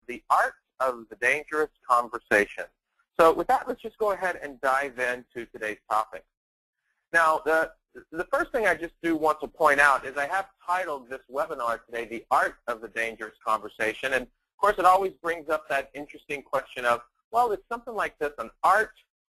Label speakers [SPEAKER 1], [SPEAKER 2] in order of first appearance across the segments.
[SPEAKER 1] the art of the dangerous conversation. So with that, let's just go ahead and dive into today's topic. Now, the first thing I just do want to point out is I have titled this webinar today, The Art of the Dangerous Conversation. And of course, it always brings up that interesting question of, well, is something like this an art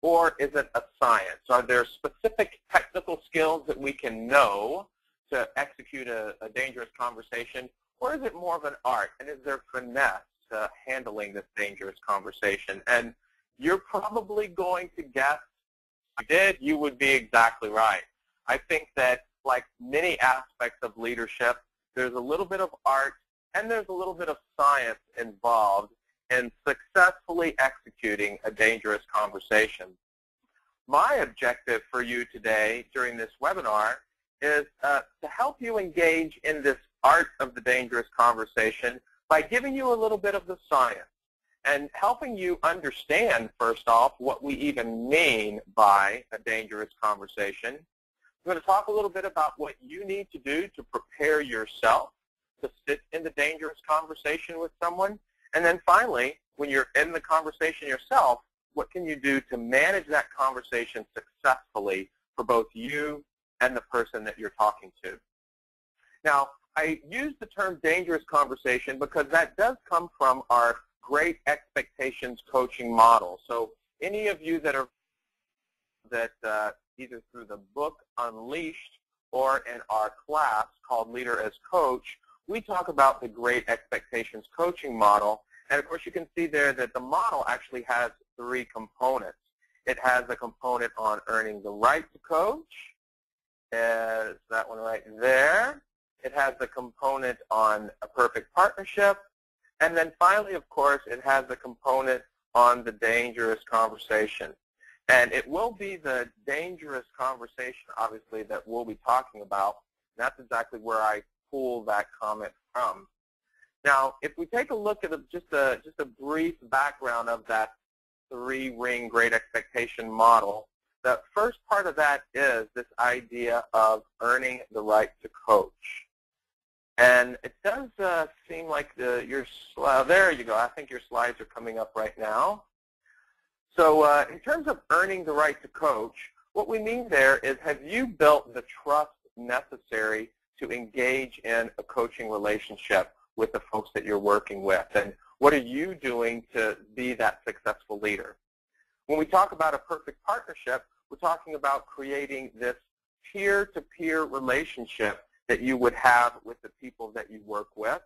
[SPEAKER 1] or is it a science? Are there specific technical skills that we can know to execute a dangerous conversation, or is it more of an art? And is there finesse to handling this dangerous conversation? And you're probably going to guess, if you did, you would be exactly right. I think that like many aspects of leadership, there's a little bit of art and there's a little bit of science involved in successfully executing a dangerous conversation. My objective for you today during this webinar is to help you engage in this art of the dangerous conversation by giving you a little bit of the science and helping you understand, first off, what we even mean by a dangerous conversation. I'm going to talk a little bit about what you need to do to prepare yourself to sit in the dangerous conversation with someone. And then finally, when you're in the conversation yourself, what can you do to manage that conversation successfully for both you and the person that you're talking to? Now, I use the term dangerous conversation because that does come from our Great Expectations coaching model. So any of you that are either through the book Unleashed or in our class called Leader as Coach, we talk about the Great Expectations coaching model. And of course, you can see there that the model actually has 3 components. It has a component on earning the right to coach. Is that one right there? It has a component on a perfect partnership. And then finally, of course, it has a component on the dangerous conversation. And it will be the dangerous conversation, obviously, that we'll be talking about. That's exactly where I pull that comment from. Now, if we take a look at just a brief background of that 3-ring Great Expectation model, the first part of that is this idea of earning the right to coach. And it does seem like your slide, there you go, I think your slides are coming up right now. So in terms of earning the right to coach, what we mean there is, have you built the trust necessary to engage in a coaching relationship with the folks that you're working with? And what are you doing to be that successful leader? When we talk about a perfect partnership, we're talking about creating this peer-to-peer relationship that you would have with the people that you work with,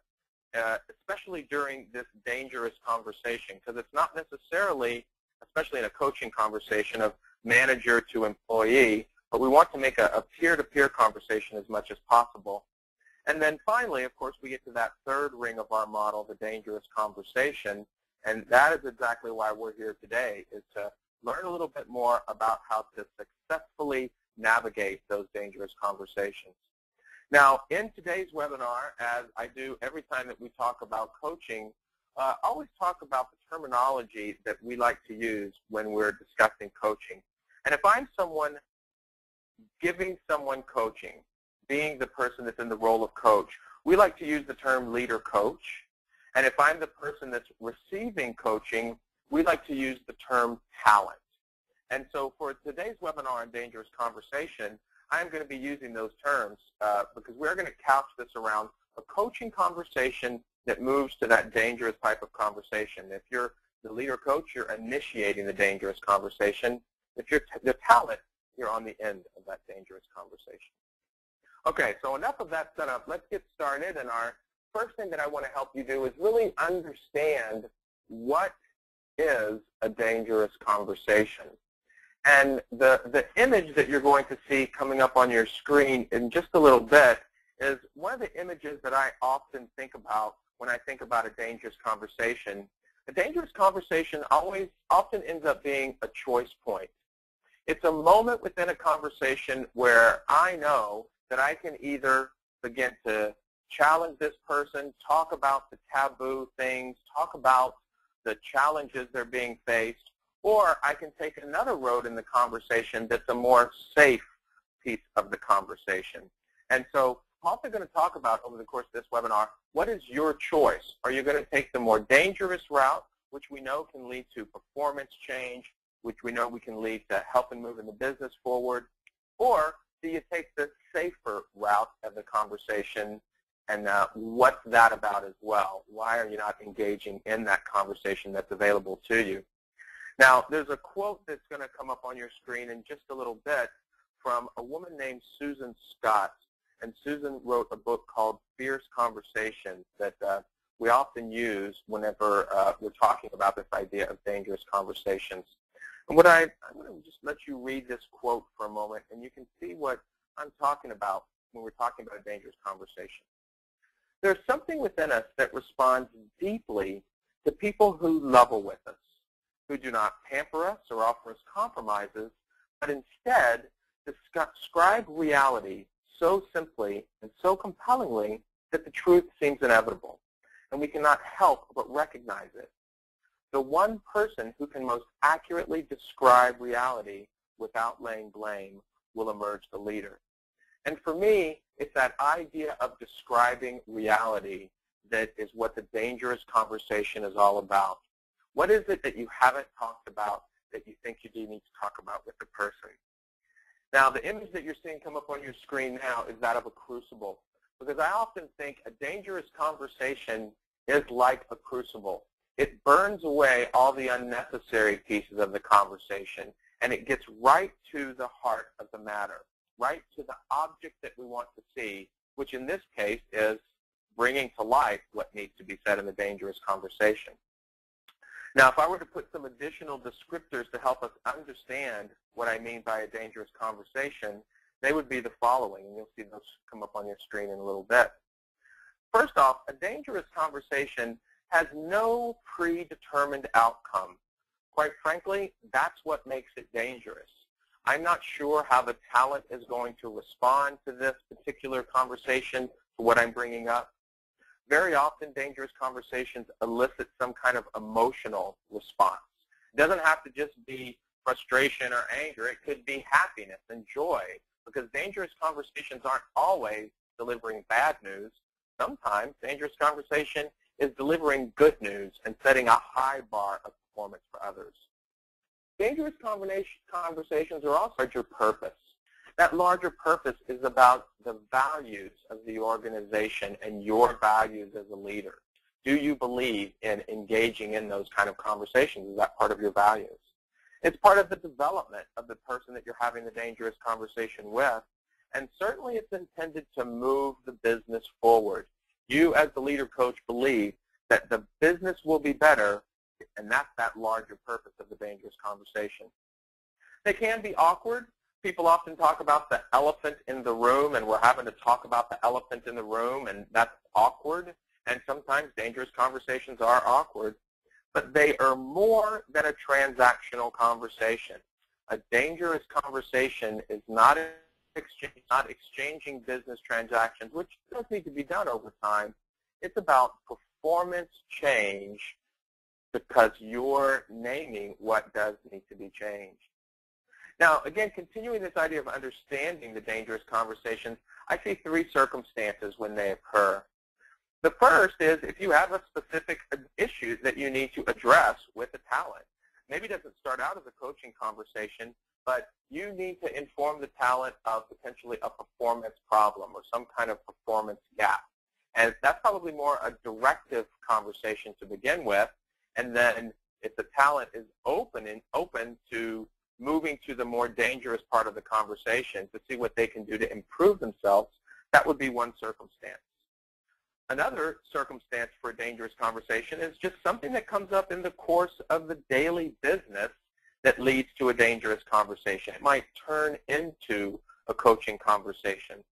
[SPEAKER 1] especially during this dangerous conversation, because it's not necessarily, especially in a coaching conversation, of manager to employee, but we want to make a peer-to-peer conversation as much as possible. And then finally, of course, we get to that 3rd ring of our model, the dangerous conversation, and that is exactly why we're here today, is to learn a little bit more about how to successfully navigate those dangerous conversations. Now, in today's webinar, as I do every time that we talk about coaching, I always talk about the terminology that we like to use when we're discussing coaching. And if I'm someone giving someone coaching, being the person that's in the role of coach, we like to use the term leader coach. And if I'm the person that's receiving coaching, we like to use the term talent. And so for today's webinar on dangerous conversation, I'm going to be using those terms because we're going to couch this around a coaching conversation that moves to that dangerous type of conversation. If you're the leader coach, you're initiating the dangerous conversation. If you're the talent, you're on the end of that dangerous conversation. Okay, so enough of that setup. Let's get started. And our first thing that I want to help you do is really understand what is a dangerous conversation. And the image that you're going to see coming up on your screen in just a little bit is one of the images that I often think about when I think about a dangerous conversation. A dangerous conversation often ends up being a choice point. It's a moment within a conversation where I know that I can either begin to challenge this person, talk about the taboo things, talk about the challenges they're being faced, or I can take another road in the conversation that's a more safe piece of the conversation. And so also going to talk about over the course of this webinar, what is your choice? Are you going to take the more dangerous route, which we know can lead to performance change, which we know we can lead to helping moving the business forward, or do you take the safer route of the conversation, and what's that about as well? Why are you not engaging in that conversation that's available to you? Now, there's a quote that's going to come up on your screen in just a little bit from a woman named Susan Scott. And Susan wrote a book called Fierce Conversations that we often use whenever we're talking about this idea of dangerous conversations. And I'm going to just let you read this quote for a moment, and you can see what I'm talking about when we're talking about a dangerous conversation. There's something within us that responds deeply to people who level with us, who do not pamper us or offer us compromises, but instead describe reality so simply and so compellingly that the truth seems inevitable, and we cannot help but recognize it. The one person who can most accurately describe reality without laying blame will emerge the leader. And for me, it's that idea of describing reality that is what the dangerous conversation is all about. What is it that you haven't talked about that you think you do need to talk about with the person? Now, the image that you're seeing come up on your screen now is that of a crucible, because I often think a dangerous conversation is like a crucible. It burns away all the unnecessary pieces of the conversation, and it gets right to the heart of the matter, right to the object that we want to see, which in this case is bringing to life what needs to be said in the dangerous conversation. Now, if I were to put some additional descriptors to help us understand what I mean by a dangerous conversation, they would be the following, and you'll see those come up on your screen in a little bit. First off, a dangerous conversation has no predetermined outcome. Quite frankly, that's what makes it dangerous. I'm not sure how the talent is going to respond to this particular conversation, to what I'm bringing up. Very often, dangerous conversations elicit some kind of emotional response. It doesn't have to just be frustration or anger. It could be happiness and joy, because dangerous conversations aren't always delivering bad news. Sometimes dangerous conversation is delivering good news and setting a high bar of performance for others. Dangerous conversations are also larger purpose. That larger purpose is about the values of the organization and your values as a leader. Do you believe in engaging in those kind of conversations? Is that part of your values? It's part of the development of the person that you're having the dangerous conversation with, and certainly it's intended to move the business forward. You, as the leader coach, believe that the business will be better, and that's that larger purpose of the dangerous conversation. They can be awkward. People often talk about the elephant in the room, and we're having to talk about the elephant in the room, and that's awkward. And sometimes dangerous conversations are awkward, but they are more than a transactional conversation. A dangerous conversation is not exchanging business transactions, which does need to be done over time. It's about performance change, because you're naming what does need to be changed. Now, again, continuing this idea of understanding the dangerous conversations, I see three circumstances when they occur. The first is if you have a specific issue that you need to address with the talent. Maybe it doesn't start out as a coaching conversation, but you need to inform the talent of potentially a performance problem or some kind of performance gap. And that's probably more a directive conversation to begin with. And then if the talent is open to moving to the more dangerous part of the conversation to see what they can do to improve themselves, that would be one circumstance. Another circumstance for a dangerous conversation is just something that comes up in the course of the daily business that leads to a dangerous conversation. It might turn into a coaching conversation.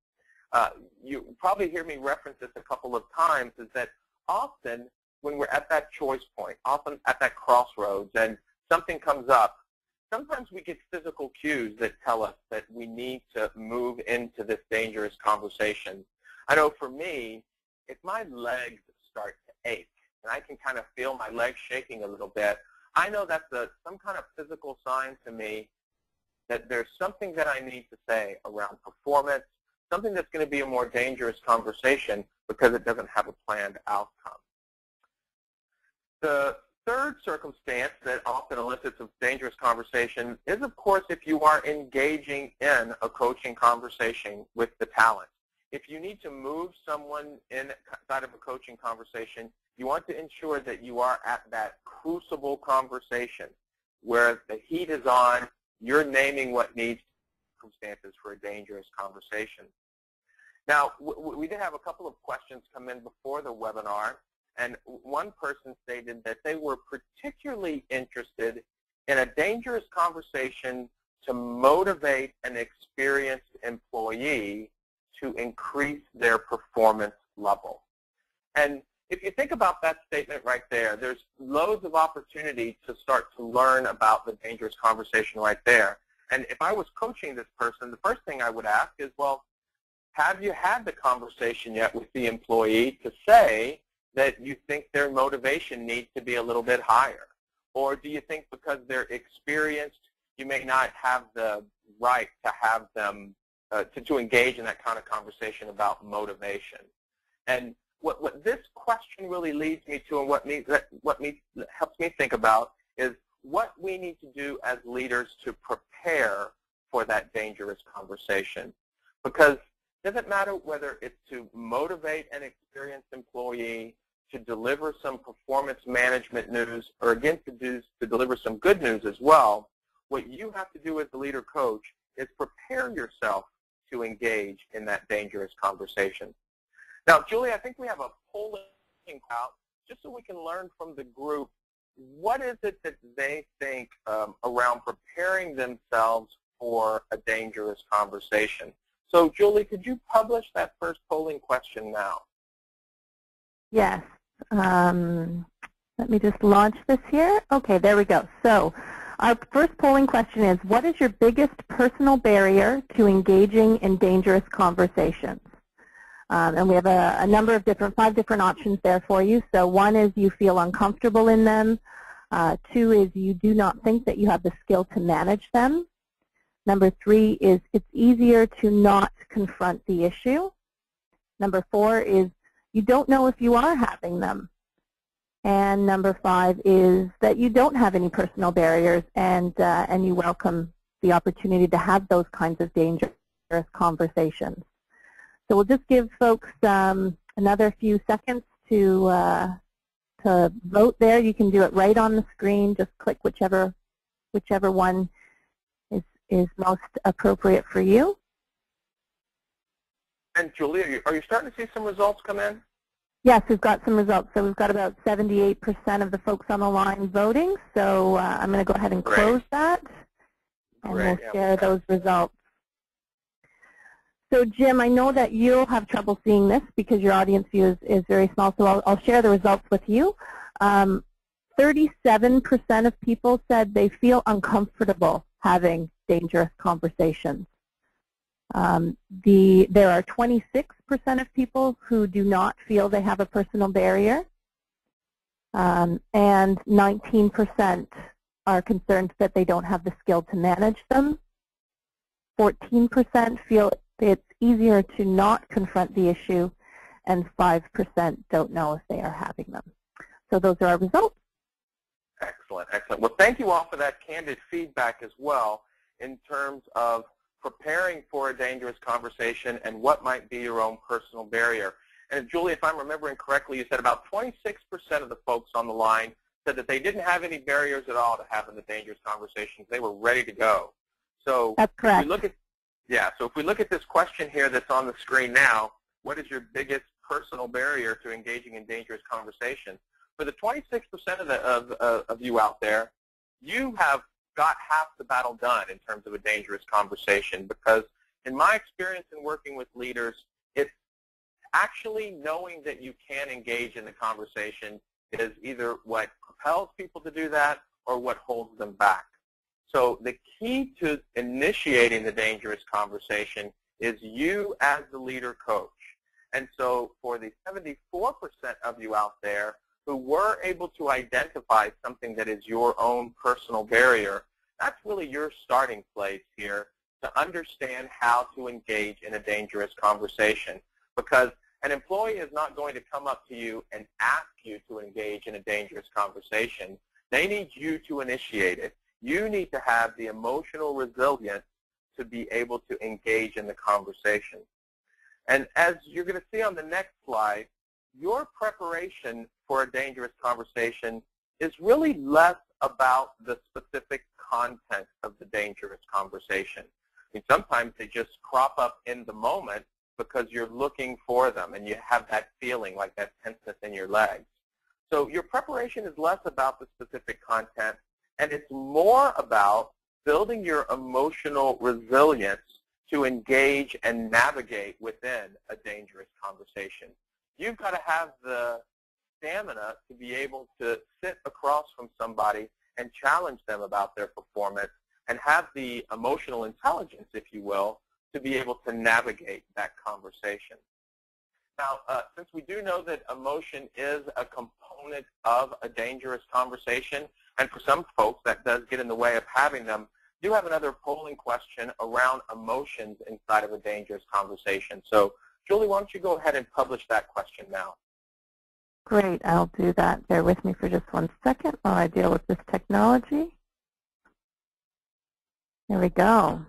[SPEAKER 1] You probably hear me reference this a couple of times, is that often when we're at that choice point, often at that crossroads, and something comes up, sometimes we get physical cues that tell us that we need to move into this dangerous conversation. I know for me, if my legs start to ache, and I can kind of feel my legs shaking a little bit, I know that's some kind of physical sign to me that there's something that I need to say around performance, something that's going to be a more dangerous conversation because it doesn't have a planned outcome. The third circumstance that often elicits a dangerous conversation is, of course, if you are engaging in a coaching conversation with the talent. If you need to move someone inside of a coaching conversation, you want to ensure that you are at that crucible conversation where the heat is on, you're naming what needs circumstances for a dangerous conversation. Now, we did have a couple of questions come in before the webinar, and one person stated that they were particularly interested in a dangerous conversation to motivate an experienced employee to increase their performance level. And if you think about that statement right there, there's loads of opportunity to start to learn about the dangerous conversation right there. And if I was coaching this person, the first thing I would ask is, well, have you had the conversation yet with the employee to say that you think their motivation needs to be a little bit higher? Or do you think because they're experienced, you may not have the right to have them to engage in that kind of conversation about motivation? And what this question really leads me to, and what helps me think about, is what we need to do as leaders to prepare for that dangerous conversation. Because it doesn't matter whether it's to motivate an experienced employee, to deliver some performance management news, or again to deliver some good news as well. What you have to do as the leader coach is prepare yourself to engage in that dangerous conversation. Now, Julie, I think we have a polling out just so we can learn from the group what is it that they think around preparing themselves for a dangerous conversation. So, Julie, could you publish that first polling question now?
[SPEAKER 2] Yes. Let me just launch this here. Okay, there we go. So our first polling question is, what is your biggest personal barrier to engaging in dangerous conversations? And we have a number of 5 different options there for you. So 1 is you feel uncomfortable in them. 2 is you do not think that you have the skill to manage them. Number 3 is it's easier to not confront the issue. Number 4 is you don't know if you are having them. And number 5 is that you don't have any personal barriers and you welcome the opportunity to have those kinds of dangerous conversations. So we'll just give folks another few seconds to vote there. You can do it right on the screen. Just click whichever one is most appropriate for you.
[SPEAKER 1] And Julie, are you starting to see some results come in?
[SPEAKER 2] Yes, we've got some results. So we've got about 78% of the folks on the line voting. So I'm going to go ahead and close that, and we'll share those results. So Jim, I know that you'll have trouble seeing this because your audience view is very small, so I'll share the results with you. 37% of people said they feel uncomfortable having dangerous conversations. There are 26% of people who do not feel they have a personal barrier, and 19% are concerned that they don't have the skill to manage them. 14% feel it's easier to not confront the issue, and 5% don't know if they are having them. So those are our results.
[SPEAKER 1] Excellent, excellent. Well, thank you all for that candid feedback as well in terms of preparing for a dangerous conversation and what might be your own personal barrier. And Julie, if I'm remembering correctly, you said about 26% of the folks on the line said that they didn't have any barriers at all to having the dangerous conversations. They were ready to go. So
[SPEAKER 2] that's correct.
[SPEAKER 1] If we look at, so if we look at this question here that's on the screen now, what is your biggest personal barrier to engaging in dangerous conversation? For the 26% of you out there, you have got half the battle done in terms of a dangerous conversation, because in my experience in working with leaders, it's actually knowing that you can engage in the conversation is either what propels people to do that or what holds them back. So the key to initiating the dangerous conversation is you as the leader coach. And so for the 74% of you out there who were able to identify something that is your own personal barrier, that's really your starting place here to understand how to engage in a dangerous conversation, because an employee is not going to come up to you and ask you to engage in a dangerous conversation. They need you to initiate it. You need to have the emotional resilience to be able to engage in the conversation. And as you're going to see on the next slide, your preparation for a dangerous conversation is really less about the specific content of the dangerous conversation. I mean, sometimes they just crop up in the moment because you're looking for them and you have that feeling, like that tenseness in your legs. So your preparation is less about the specific content, and it's more about building your emotional resilience to engage and navigate within a dangerous conversation. You've got to have the stamina to be able to sit across from somebody and challenge them about their performance, and have the emotional intelligence, if you will, to be able to navigate that conversation. Now, since we do know that emotion is a component of a dangerous conversation, and for some folks that does get in the way of having them, do have another polling question around emotions inside of a dangerous conversation. So, Julie, why don't you go ahead and publish that question now?
[SPEAKER 2] Great, I'll do that. Bear with me for just 1 second while I deal with this technology. There we go.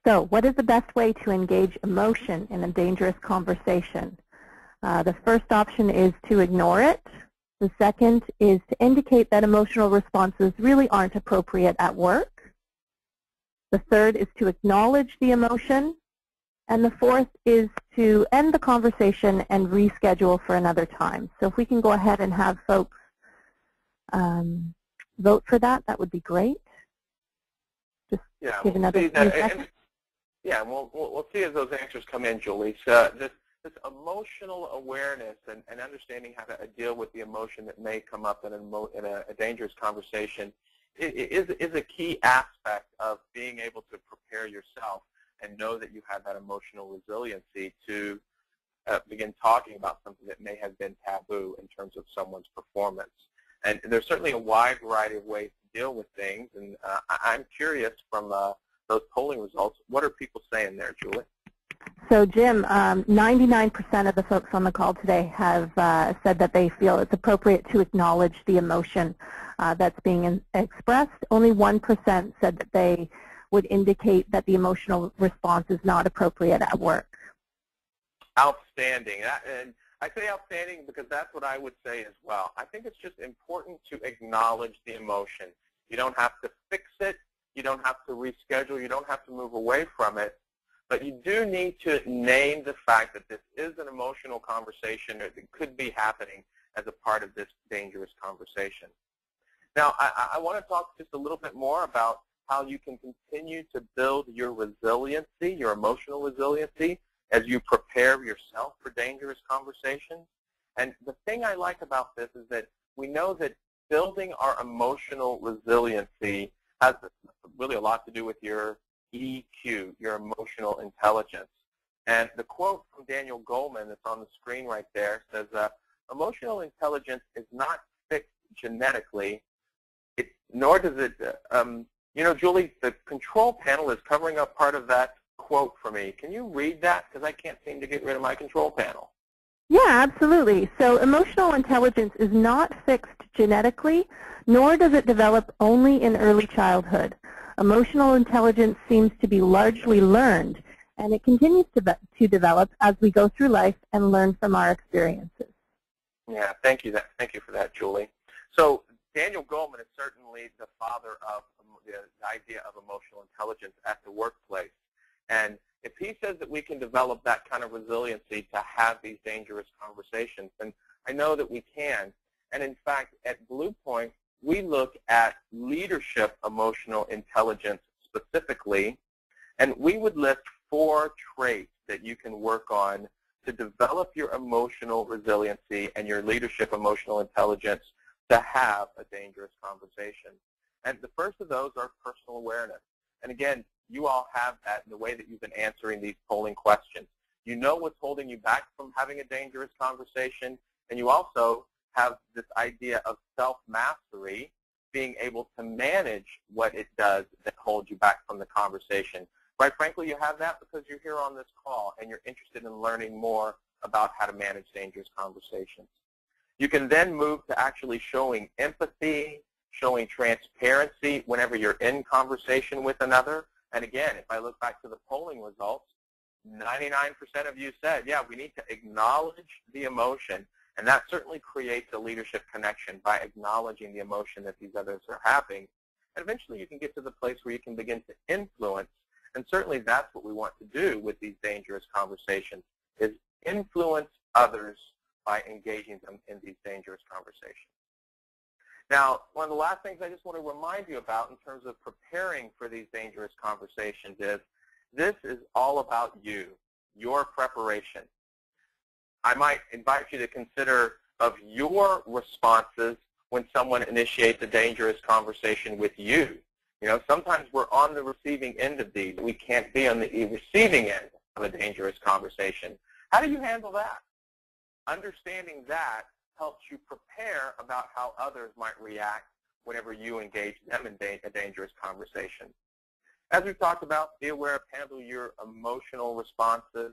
[SPEAKER 2] So what is the best way to engage emotion in a dangerous conversation? The first option is to ignore it. The second is to indicate that emotional responses really aren't appropriate at work. The third is to acknowledge the emotion. And the fourth is to end the conversation and reschedule for another time. So if we can go ahead and have folks vote for that, that would be great. Just give another few seconds.
[SPEAKER 1] Yeah, we'll see as those answers come in, Julie. So this emotional awareness and understanding how to deal with the emotion that may come up in a dangerous conversation is a key aspect of being able to prepare yourself and know that you have that emotional resiliency to begin talking about something that may have been taboo in terms of someone's performance. And there's certainly a wide variety of ways to deal with things, and I'm curious from those polling results, what are people saying there, Julie?
[SPEAKER 2] So, Jim, 99% of the folks on the call today have said that they feel it's appropriate to acknowledge the emotion that's being expressed. Only 1% said that they would indicate that the emotional response is not appropriate at work.
[SPEAKER 1] Outstanding. And I say outstanding because that's what I would say as well. I think it's just important to acknowledge the emotion. You don't have to fix it. You don't have to reschedule. You don't have to move away from it. But you do need to name the fact that this is an emotional conversation that could be happening as a part of this dangerous conversation. Now, I want to talk just a little bit more about how you can continue to build your resiliency, your emotional resiliency, as you prepare yourself for dangerous conversations. And the thing I like about this is that we know that building our emotional resiliency has really a lot to do with your EQ, your emotional intelligence. And the quote from Daniel Goleman that's on the screen right there says, emotional intelligence is not fixed genetically, nor does it, you know, Julie, the control panel is covering up part of that quote for me. Can you read that? Because I can't seem to get rid of my control panel.
[SPEAKER 2] Yeah, absolutely. So emotional intelligence is not fixed genetically, nor does it develop only in early childhood. Emotional intelligence seems to be largely learned, and it continues to develop as we go through life and learn from our experiences.
[SPEAKER 1] Yeah, thank you. Thank you for that, Julie. So Daniel Goleman is certainly the father of the idea of emotional intelligence at the workplace. And if he says that we can develop that kind of resiliency to have these dangerous conversations, then I know that we can. And in fact, at Blue Point, we look at leadership emotional intelligence specifically, and we would list 4 traits that you can work on to develop your emotional resiliency and your leadership emotional intelligence to have a dangerous conversation. And the first of those are personal awareness. And again, you all have that in the way that you've been answering these polling questions. You know what's holding you back from having a dangerous conversation, and you also have this idea of self-mastery, being able to manage what it does that hold you back from the conversation. Quite frankly, you have that because you're here on this call and you're interested in learning more about how to manage dangerous conversations. You can then move to actually showing empathy, showing transparency whenever you're in conversation with another. And again, if I look back to the polling results, 99% of you said, yeah, we need to acknowledge the emotion. And that certainly creates a leadership connection by acknowledging the emotion that these others are having. And eventually you can get to the place where you can begin to influence. And certainly that's what we want to do with these dangerous conversations, is influence others by engaging them in these dangerous conversations. Now, one of the last things I just want to remind you about in terms of preparing for these dangerous conversations is this is all about you, your preparation. I might invite you to consider of your responses when someone initiates a dangerous conversation with you. You know, sometimes we're on the receiving end of these. We can't be on the receiving end of a dangerous conversation. How do you handle that? Understanding that helps you prepare about how others might react whenever you engage them in a dangerous conversation. As we've talked about, be aware of handle your emotional responses.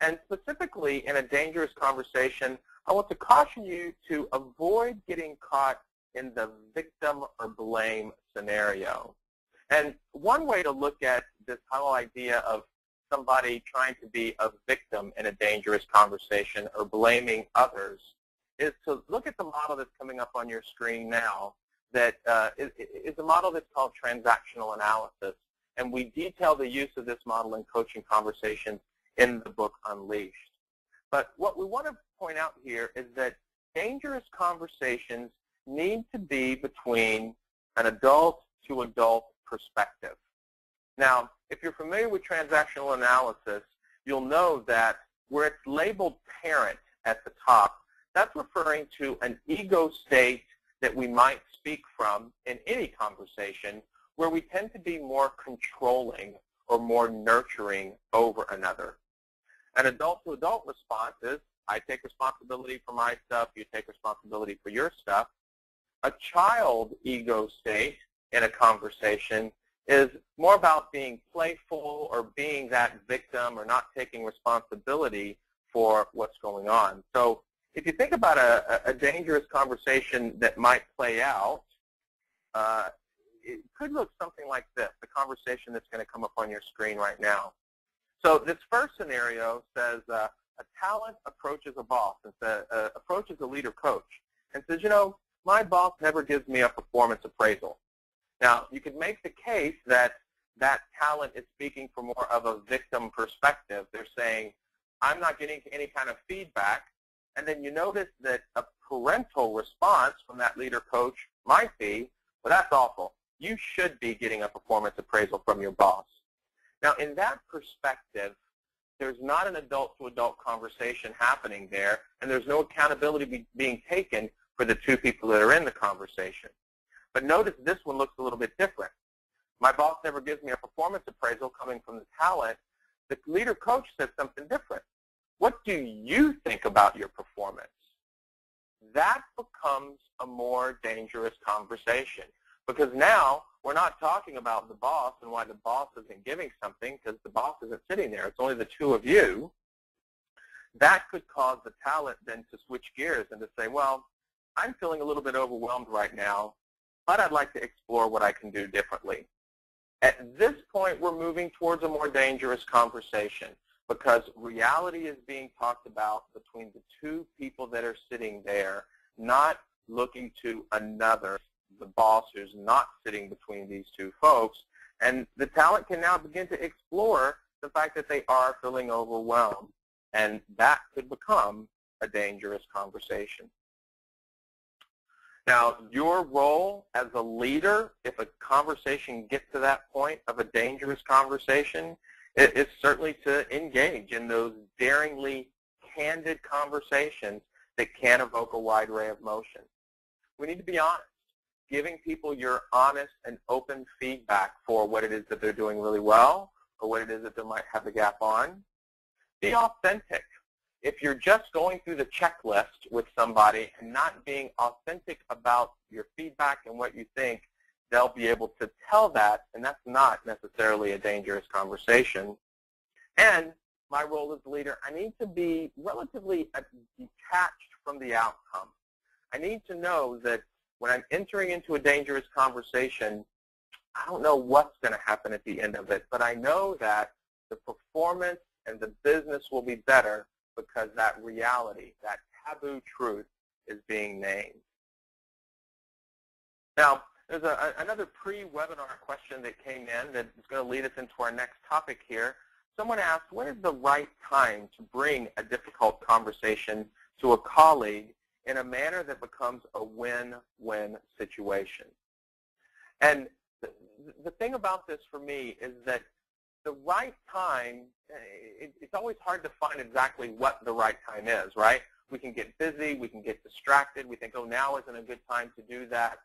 [SPEAKER 1] And specifically in a dangerous conversation, I want to caution you to avoid getting caught in the victim or blame scenario. And one way to look at this whole idea of somebody trying to be a victim in a dangerous conversation or blaming others is to look at the model that's coming up on your screen now that is a model that's called transactional analysis. And we detail the use of this model in coaching conversations in the book Unleashed. But what we want to point out here is that dangerous conversations need to be between an adult-to-adult perspective. Now, if you're familiar with transactional analysis, you'll know that where it's labeled parent at the top, that's referring to an ego state that we might speak from in any conversation where we tend to be more controlling or more nurturing over another. An adult-to-adult response is, I take responsibility for my stuff, you take responsibility for your stuff. A child ego state in a conversation is more about being playful or being that victim or not taking responsibility for what's going on. So if you think about a dangerous conversation that might play out, it could look something like this, the conversation that's going to come up on your screen right now. So this first scenario says a talent approaches a boss, and approaches a leader coach, and says, you know, my boss never gives me a performance appraisal. Now, you could make the case that that talent is speaking from more of a victim perspective. They're saying, I'm not getting any kind of feedback. And then you notice that a parental response from that leader coach might be, well, that's awful. You should be getting a performance appraisal from your boss. Now, in that perspective, there's not an adult-to-adult conversation happening there, and there's no accountability being taken for the two people that are in the conversation. But notice this one looks a little bit different. My boss never gives me a performance appraisal coming from the talent. The leader coach said something different. What do you think about your performance? That becomes a more dangerous conversation because now we're not talking about the boss and why the boss isn't giving something because the boss isn't sitting there. It's only the two of you. That could cause the talent then to switch gears and to say, well, I'm feeling a little bit overwhelmed right now, but I'd like to explore what I can do differently. At this point, we're moving towards a more dangerous conversation because reality is being talked about between the two people that are sitting there, not looking to another, the boss who's not sitting between these two folks. And the talent can now begin to explore the fact that they are feeling overwhelmed. And that could become a dangerous conversation. Now, your role as a leader, if a conversation gets to that point of a dangerous conversation, is certainly to engage in those daringly candid conversations that can evoke a wide array of emotion. We need to be honest, giving people your honest and open feedback for what it is that they're doing really well or what it is that they might have a gap on. Be authentic. If you're just going through the checklist with somebody and not being authentic about your feedback and what you think, they'll be able to tell that, and that's not necessarily a dangerous conversation. And my role as leader, I need to be relatively detached from the outcome. I need to know that when I'm entering into a dangerous conversation, I don't know what's going to happen at the end of it, but I know that the performance and the business will be better because that reality, that taboo truth, is being named. Now, there's another pre-webinar question that came in that is going to lead us into our next topic here. Someone asked, when is the right time to bring a difficult conversation to a colleague in a manner that becomes a win-win situation? And the thing about this for me is that the right time, it's always hard to find exactly what the right time is, right? We can get busy, we can get distracted, we think, oh, now isn't a good time to do that.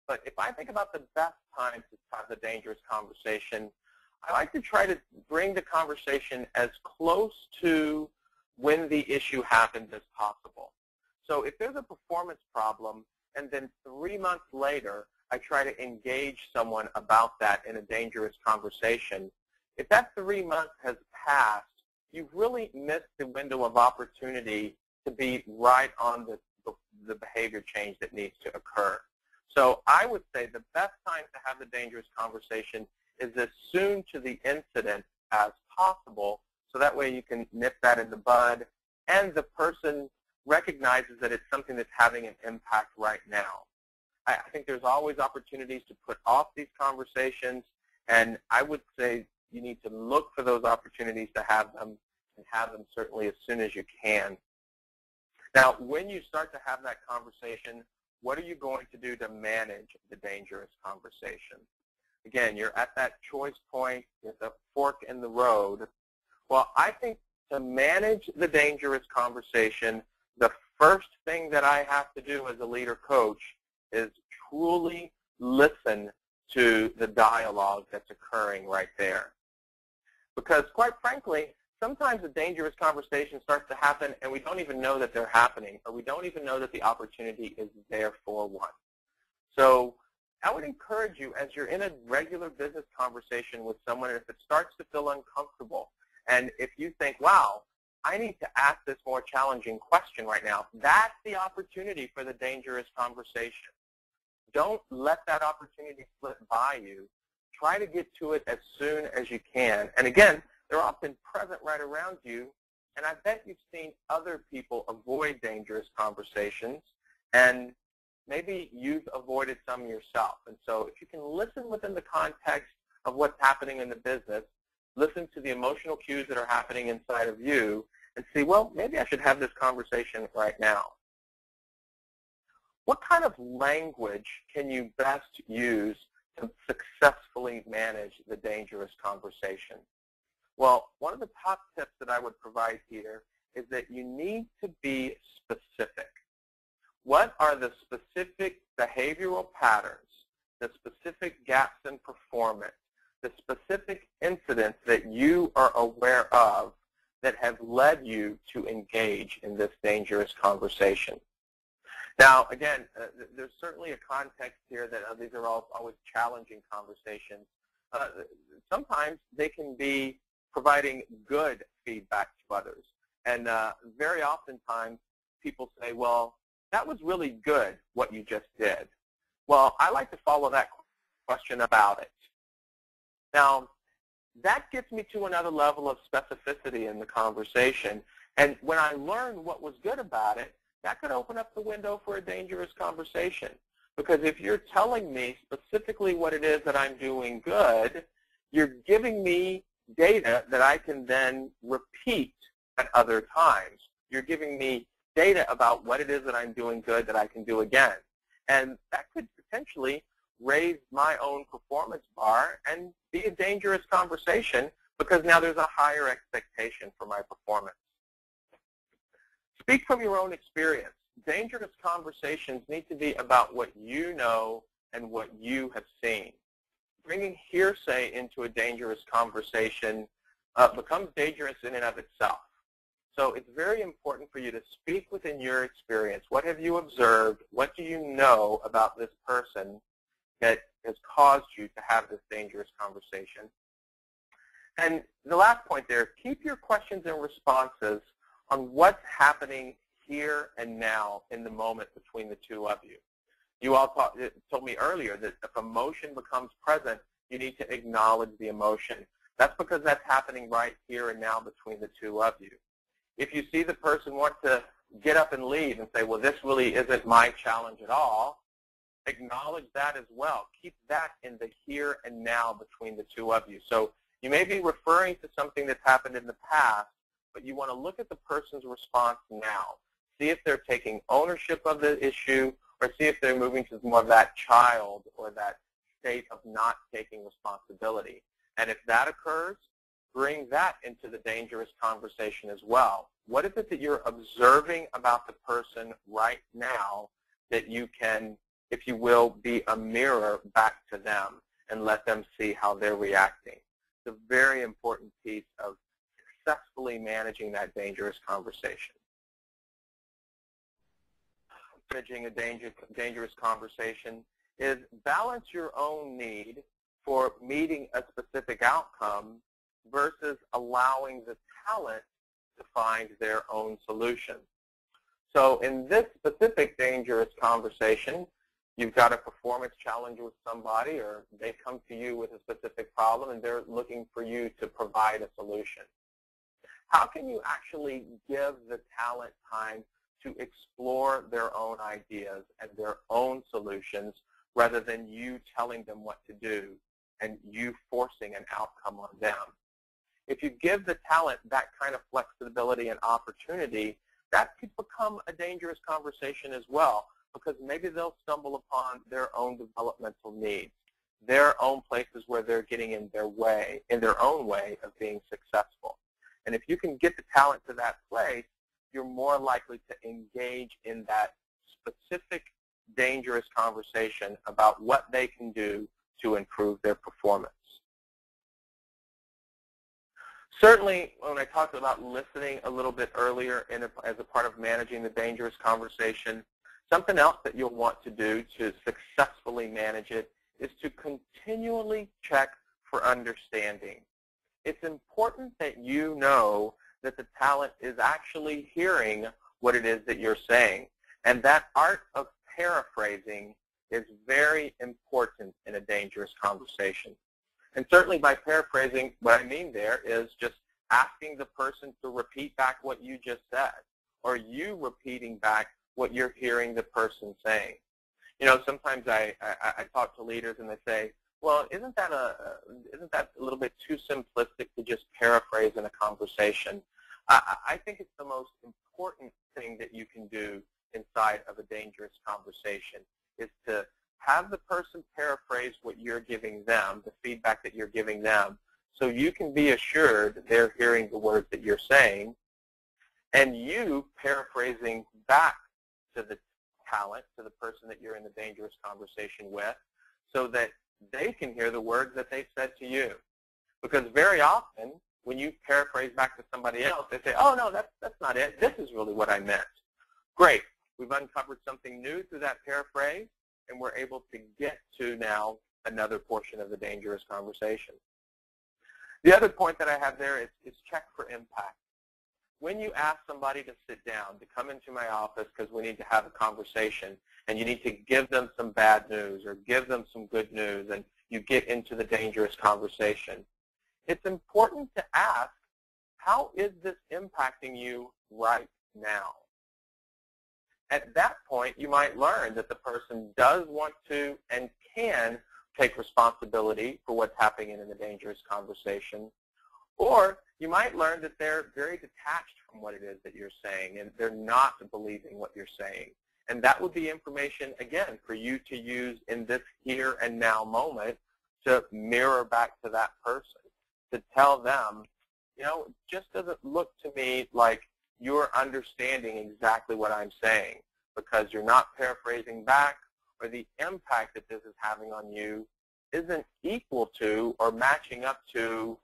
[SPEAKER 1] But if I think about the best time to have the dangerous conversation, I like to try to bring the conversation as close to when the issue happened as possible. So if there's a performance problem, and then 3 months later, I try to engage someone about that in a dangerous conversation, if that 3 months has passed, you've really missed the window of opportunity to be right on the behavior change that needs to occur. So I would say the best time to have the dangerous conversation is as soon to the incident as possible, so that way you can nip that in the bud, and the person recognizes that it's something that's having an impact right now. I think there's always opportunities to put off these conversations, and I would say you need to look for those opportunities to have them, and have them certainly as soon as you can. Now, when you start to have that conversation, what are you going to do to manage the dangerous conversation? Again, you're at that choice point, it's a fork in the road. Well, I think to manage the dangerous conversation, the first thing that I have to do as a leader coach is truly listen to the dialogue that's occurring right there. Because quite frankly, sometimes a dangerous conversation starts to happen and we don't even know that they're happening, or we don't even know that the opportunity is there for one. So I would encourage you, as you're in a regular business conversation with someone, and if it starts to feel uncomfortable, and if you think, wow, I need to ask this more challenging question right now, that's the opportunity for the dangerous conversation. Don't let that opportunity slip by you. Try to get to it as soon as you can. And again, they're often present right around you, and I bet you've seen other people avoid dangerous conversations, and maybe you've avoided some yourself. And so if you can listen within the context of what's happening in the business, listen to the emotional cues that are happening inside of you, and see, well, maybe I should have this conversation right now. What kind of language can you best use to successfully manage the dangerous conversation? Well, one of the top tips that I would provide here is that you need to be specific. What are the specific behavioral patterns, the specific gaps in performance, the specific incidents that you are aware of that have led you to engage in this dangerous conversation? Now, again, there's certainly a context here that these are always challenging conversations. Sometimes they can be providing good feedback to others. And very oftentimes people say, well, that was really good, what you just did. Well, I like to follow that question about it. Now, that gets me to another level of specificity in the conversation. And when I learn what was good about it, that could open up the window for a dangerous conversation. Because if you're telling me specifically what it is that I'm doing good, you're giving me data that I can then repeat at other times. You're giving me data about what it is that I'm doing good that I can do again. And that could potentially raise my own performance bar and be a dangerous conversation, because now there's a higher expectation for my performance. Speak from your own experience. Dangerous conversations need to be about what you know and what you have seen. Bringing hearsay into a dangerous conversation becomes dangerous in and of itself. So it's very important for you to speak within your experience. What have you observed? What do you know about this person? that has caused you to have this dangerous conversation. And the last point there, keep your questions and responses on what's happening here and now in the moment between the two of you. You all told me earlier that if emotion becomes present, you need to acknowledge the emotion. That's because that's happening right here and now between the two of you. If you see the person want to get up and leave and say, well, this really isn't my challenge at all, acknowledge that as well. Keep that in the here and now between the two of you. So you may be referring to something that's happened in the past, but you want to look at the person's response now. See if they're taking ownership of the issue, or see if they're moving to more of that child or that state of not taking responsibility. And if that occurs, bring that into the dangerous conversation as well. What is it that you're observing about the person right now that you can, if you will, be a mirror back to them and let them see how they're reacting? It's a very important piece of successfully managing that dangerous conversation. Managing a dangerous conversation is balance your own need for meeting a specific outcome versus allowing the talent to find their own solution. So in this specific dangerous conversation, you've got a performance challenge with somebody, or they come to you with a specific problem and they're looking for you to provide a solution. How can you actually give the talent time to explore their own ideas and their own solutions rather than you telling them what to do and you forcing an outcome on them? If you give the talent that kind of flexibility and opportunity, that could become a dangerous conversation as well, because maybe they'll stumble upon their own developmental needs, their own places where they're getting in their own way of being successful. And if you can get the talent to that place, you're more likely to engage in that specific dangerous conversation about what they can do to improve their performance. Certainly, when I talked about listening a little bit earlier as a part of managing the dangerous conversation, something else that you'll want to do to successfully manage it is to continually check for understanding. It's important that you know that the talent is actually hearing what it is that you're saying. And that art of paraphrasing is very important in a dangerous conversation. And certainly by paraphrasing, what I mean there is just asking the person to repeat back what you just said, or you repeating back what you're hearing the person saying. You know, sometimes I talk to leaders and they say, well, isn't that a little bit too simplistic to just paraphrase in a conversation? I think it's the most important thing that you can do inside of a dangerous conversation is to have the person paraphrase what you're giving them, the feedback that you're giving them, so you can be assured that they're hearing the words that you're saying, and you paraphrasing back to the talent, to the person that you're in the dangerous conversation with, so that they can hear the words that they've said to you. Because very often, when you paraphrase back to somebody else, they say, oh, no, that's not it. This is really what I meant. Great. We've uncovered something new through that paraphrase, and we're able to get to now another portion of the dangerous conversation. The other point that I have there is check for impact. When you ask somebody to sit down, to come into my office because we need to have a conversation, and you need to give them some bad news or give them some good news, and you get into the dangerous conversation, it's important to ask, how is this impacting you right now? At that point, you might learn that the person does want to and can take responsibility for what's happening in the dangerous conversation. Or you might learn that they're very detached from what it is that you're saying, and they're not believing what you're saying. And that would be information, again, for you to use in this here and now moment to mirror back to that person, to tell them, you know, it just doesn't look to me like you're understanding exactly what I'm saying, because you're not paraphrasing back, or the impact that this is having on you isn't equal to or matching up to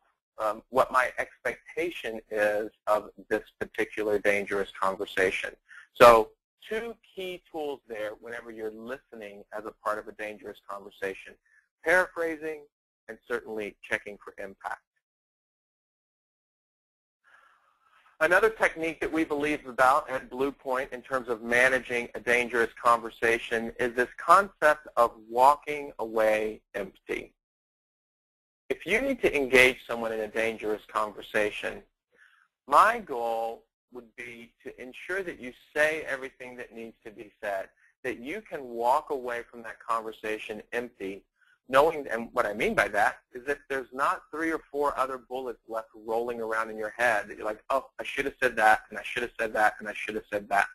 [SPEAKER 1] what my expectation is of this particular dangerous conversation. So two key tools there whenever you're listening as a part of a dangerous conversation: paraphrasing and certainly checking for impact. Another technique that we believe about at Blue Point in terms of managing a dangerous conversation is this concept of walking away empty. If you need to engage someone in a dangerous conversation, my goal would be to ensure that you say everything that needs to be said, that you can walk away from that conversation empty, knowing, and what I mean by that is that there's not 3 or 4 other bullets left rolling around in your head that you're like, oh, I should have said that, and I should have said that, and I should have said that.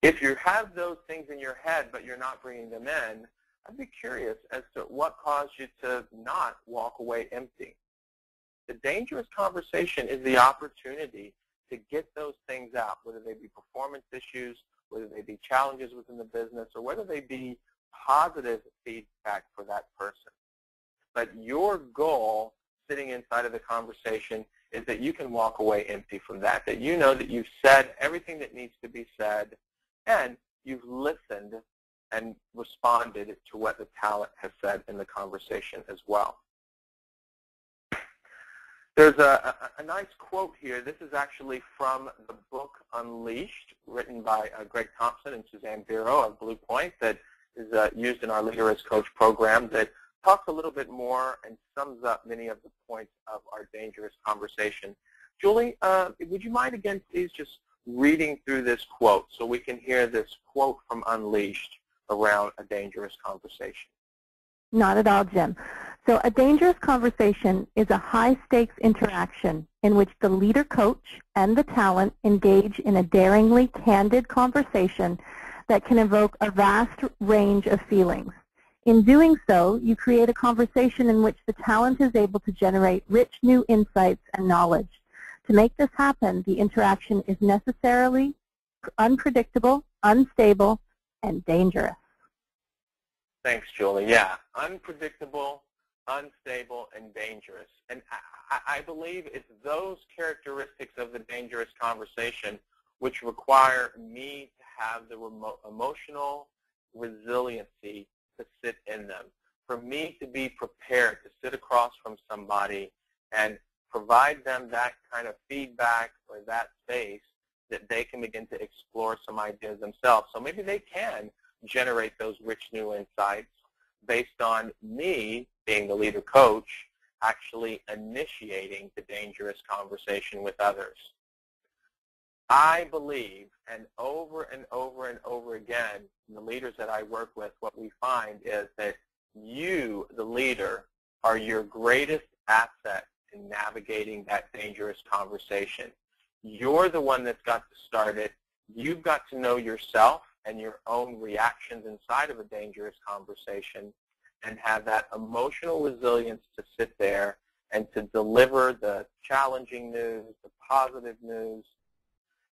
[SPEAKER 1] If you have those things in your head but you're not bringing them in, I'd be curious as to what caused you to not walk away empty. The dangerous conversation is the opportunity to get those things out, whether they be performance issues, whether they be challenges within the business, or whether they be positive feedback for that person. But your goal sitting inside of the conversation is that you can walk away empty from that, that you know that you've said everything that needs to be said, and you've listened and responded to what the talent has said in the conversation as well. There's a nice quote here. This is actually from the book Unleashed, written by Greg Thompson and Suzanne Biro of Blue Point, that is used in our Leader as Coach program, that talks a little bit more and sums up many of the points of our dangerous conversation. Julie, would you mind again, please, just reading through this quote so we can hear this quote from Unleashed around a dangerous conversation?
[SPEAKER 2] Not at all, Jim. So a dangerous conversation is a high-stakes interaction in which the leader coach and the talent engage in a daringly candid conversation that can evoke a vast range of feelings. In doing so, you create a conversation in which the talent is able to generate rich new insights and knowledge. To make this happen, the interaction is necessarily unpredictable, unstable, and dangerous.
[SPEAKER 1] Thanks, Julie. Yeah, unpredictable, unstable, and dangerous. And I believe it's those characteristics of the dangerous conversation which require me to have the emotional resiliency to sit in them, for me to be prepared to sit across from somebody and provide them that kind of feedback or that space that they can begin to explore some ideas themselves. So maybe they can generate those rich new insights based on me, being the leader coach, actually initiating the dangerous conversation with others. I believe, and over and over and over again, the leaders that I work with, what we find is that you, the leader, are your greatest asset in navigating that dangerous conversation. You're the one that's got to start it. You've got to know yourself and your own reactions inside of a dangerous conversation and have that emotional resilience to sit there and to deliver the challenging news, the positive news,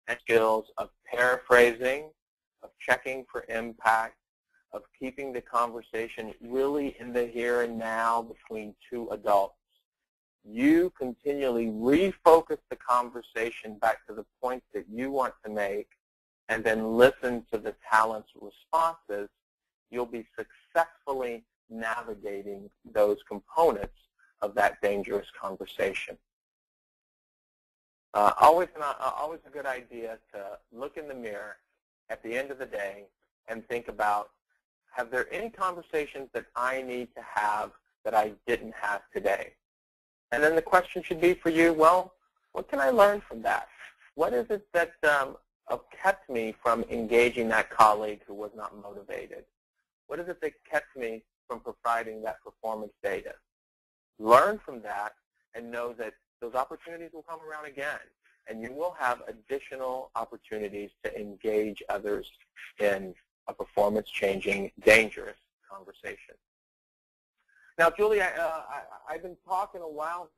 [SPEAKER 1] and skills of paraphrasing, of checking for impact, of keeping the conversation really in the here and now between two adults. You continually refocus the conversation back to the points that you want to make and then listen to the talent's responses. You'll be successfully navigating those components of that dangerous conversation. Always a good idea to look in the mirror at the end of the day and think about, have there any conversations that I need to have that I didn't have today? And then the question should be for you, well, what can I learn from that? What is it that kept me from engaging that colleague who was not motivated? What is it that kept me from providing that performance data? Learn from that and know that those opportunities will come around again, and you will have additional opportunities to engage others in a performance-changing, dangerous conversation. Now, Julie, I've been talking a while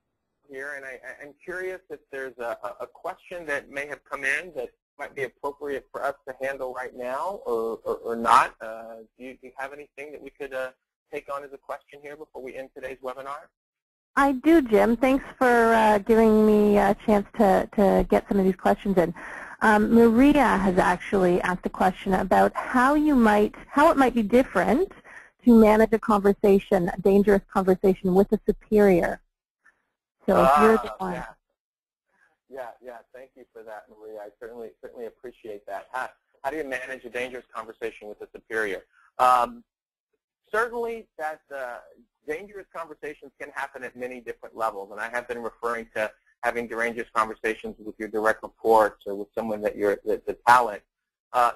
[SPEAKER 1] here, and I'm curious if there's a question that may have come in that might be appropriate for us to handle right now or not. Do you have anything that we could take on as a question here before we end today's webinar?
[SPEAKER 2] I do, Jim. Thanks for giving me a chance to get some of these questions in. Maria has actually asked a question about how it might be different to manage a conversation, a dangerous conversation with a superior. So if you're the one.
[SPEAKER 1] Yeah. Thank you for that, Maria. I certainly appreciate that. How do you manage a dangerous conversation with a superior? Certainly, that dangerous conversations can happen at many different levels, and I have been referring to having dangerous conversations with your direct reports or with someone that you're the talent.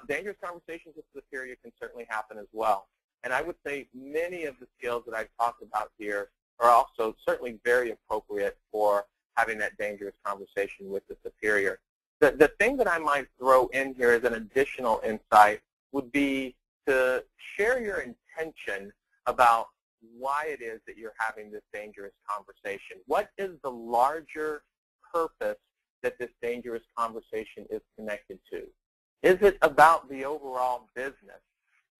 [SPEAKER 1] Dangerous conversations with the superior can certainly happen as well. And I would say many of the skills that I've talked about here are also certainly very appropriate for having that dangerous conversation with the superior. The thing that I might throw in here as an additional insight would be to share your intention about why it is that you're having this dangerous conversation. What is the larger purpose that this dangerous conversation is connected to? Is it about the overall business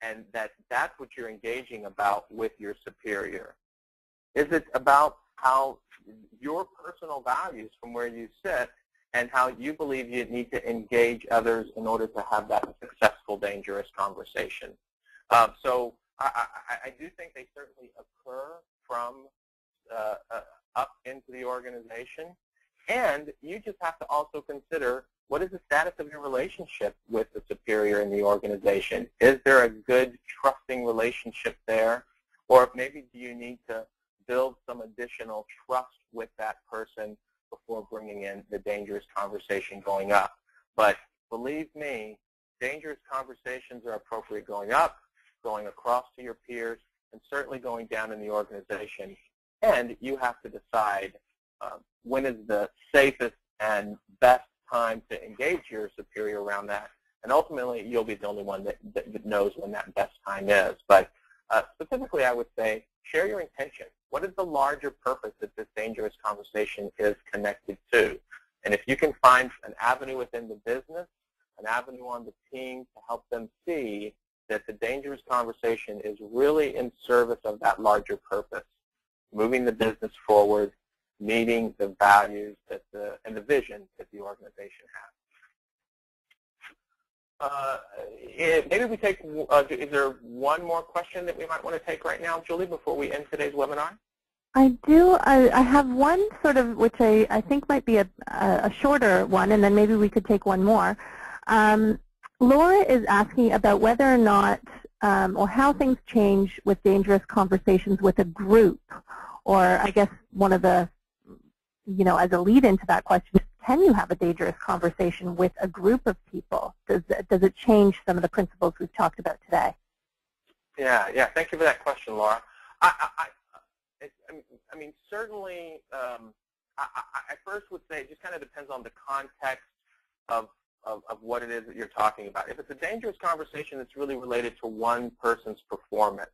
[SPEAKER 1] and that's what you're engaging about with your superior? Is it about how your personal values from where you sit and how you believe you need to engage others in order to have that successful, dangerous conversation? So I do think they certainly occur from up into the organization. And you just have to also consider, what is the status of your relationship with the superior in the organization? Is there a good, trusting relationship there? Or maybe do you need to build some additional trust with that person before bringing in the dangerous conversation going up? But believe me, dangerous conversations are appropriate going up, going across to your peers, and certainly going down in the organization. And you have to decide when is the safest and best time to engage your superior around that. And ultimately, you'll be the only one that knows when that best time is. But specifically, I would say, share your intention. What is the larger purpose that this dangerous conversation is connected to? And if you can find an avenue within the business, an avenue on the team to help them see that the dangerous conversation is really in service of that larger purpose, moving the business forward, meeting the values and the vision that the organization has. Maybe we take, is there one more question that we might want to take right now, Julie, before we end today's webinar?
[SPEAKER 2] I do. I have one sort of, which I think might be a shorter one, and then maybe we could take one more. Laura is asking about whether or not, or how things change with dangerous conversations with a group, or I guess one of the, as a lead into that question, can you have a dangerous conversation with a group of people? Does it change some of the principles we've talked about today?
[SPEAKER 1] Yeah. Thank you for that question, Laura. I mean, certainly, I first would say it just kind of depends on the context of what it is that you're talking about. If it's a dangerous conversation that's really related to one person's performance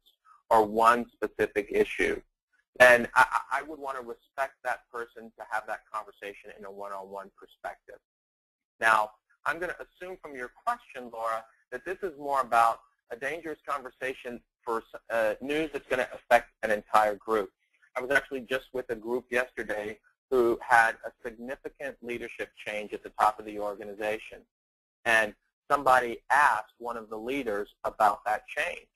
[SPEAKER 1] or one specific issue, then I would want to respect that person to have that conversation in a one-on-one perspective. Now, I'm going to assume from your question, Laura, that this is more about a dangerous conversation for news that's going to affect an entire group. I was actually just with a group yesterday who had a significant leadership change at the top of the organization. And somebody asked one of the leaders about that change.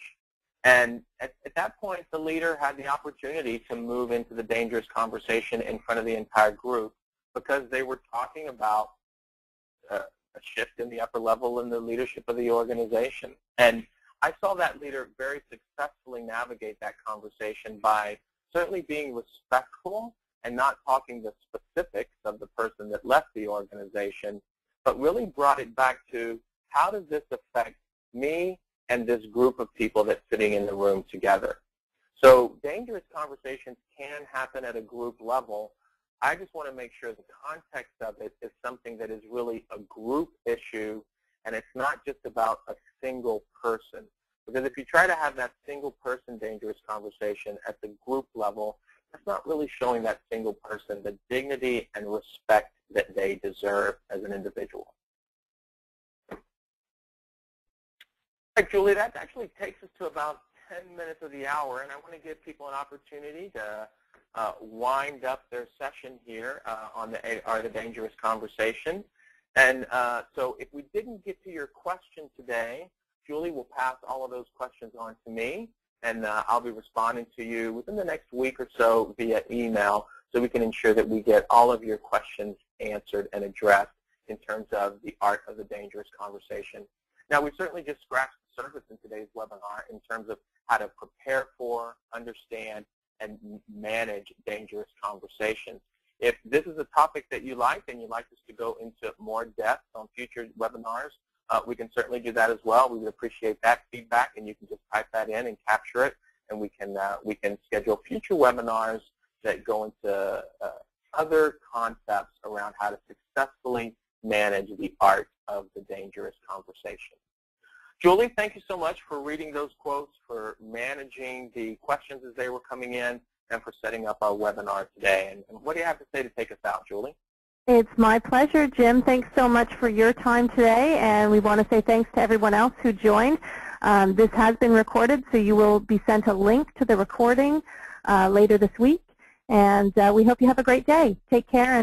[SPEAKER 1] And at that point, the leader had the opportunity to move into the dangerous conversation in front of the entire group because they were talking about a shift in the upper level in the leadership of the organization. And I saw that leader very successfully navigate that conversation by certainly being respectful and not talking the specifics of the person that left the organization, but really brought it back to, how does this affect me and this group of people that's sitting in the room together? So dangerous conversations can happen at a group level. I just want to make sure the context of it is something that is really a group issue, and it's not just about a single person. Because if you try to have that single person dangerous conversation at the group level, that's not really showing that single person the dignity and respect that they deserve as an individual. All right, Julie, that actually takes us to about 10 minutes of the hour, and I want to give people an opportunity to wind up their session here on the dangerous conversation. And so if we didn't get to your question today, Julie will pass all of those questions on to me, and I'll be responding to you within the next week or so via email so we can ensure that we get all of your questions answered and addressed in terms of the art of the dangerous conversation. Now, we certainly just scratched the surface in today's webinar in terms of how to prepare for, understand, and manage dangerous conversations. If this is a topic that you like and you'd like us to go into more depth on future webinars, we can certainly do that as well. We would appreciate that feedback, and you can just type that in and capture it, and we can schedule future webinars that go into other concepts around how to successfully manage the art of the dangerous conversation. Julie, thank you so much for reading those quotes, for managing the questions as they were coming in, and for setting up our webinar today. And what do you have to say to take us out, Julie?
[SPEAKER 2] It's my pleasure, Jim. Thanks so much for your time today, and we want to say thanks to everyone else who joined. This has been recorded, so you will be sent a link to the recording later this week, and we hope you have a great day. Take care.